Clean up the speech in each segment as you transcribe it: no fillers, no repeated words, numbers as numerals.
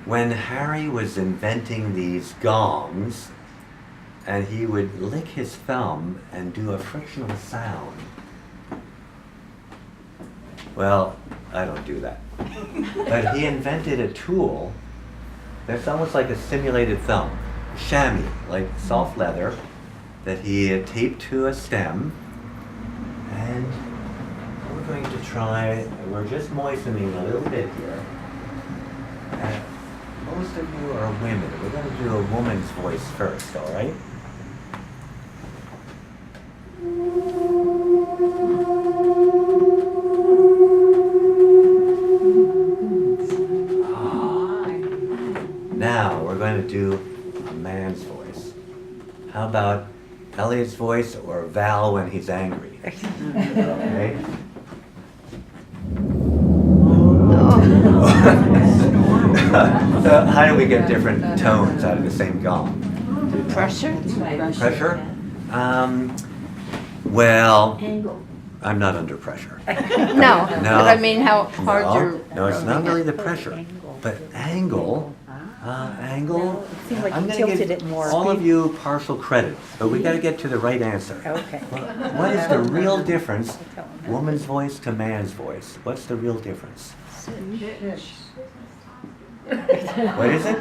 when Harry was inventing these gongs, and he would lick his thumb and do a frictional sound. Well, I don't do that. But he invented a tool that's almost like a simulated thumb, chamois, like soft leather, that he taped to a stem. And we're going to try, we're just moistening a little bit here. And most of you are women. We're going to do a woman's voice first, all right? Now we're going to do a man's voice. How about Elliot's voice or Val when he's angry? Okay? So how do we get different tones out of the same gong? Pressure? Pressure? Well, I'm not under pressure. No, but I mean how hard you're... No, it's not really the pressure, but angle. Angle. Seemed like I'm you going to tilted give it more. all of you partial credit, but we got to get to the right answer. Okay. What is the real difference, woman's voice to man's voice? What's the real difference? What is it?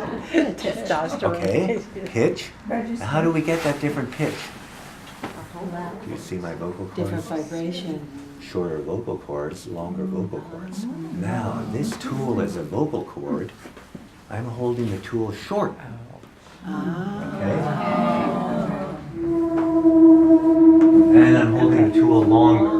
Testosterone. Okay, pitch. How do we get that different pitch? Do you see my vocal cords? Different vibration. Shorter vocal cords, longer vocal cords. Now, this tool is a vocal cord. I'm holding the tool short. Okay? And I'm holding the tool longer.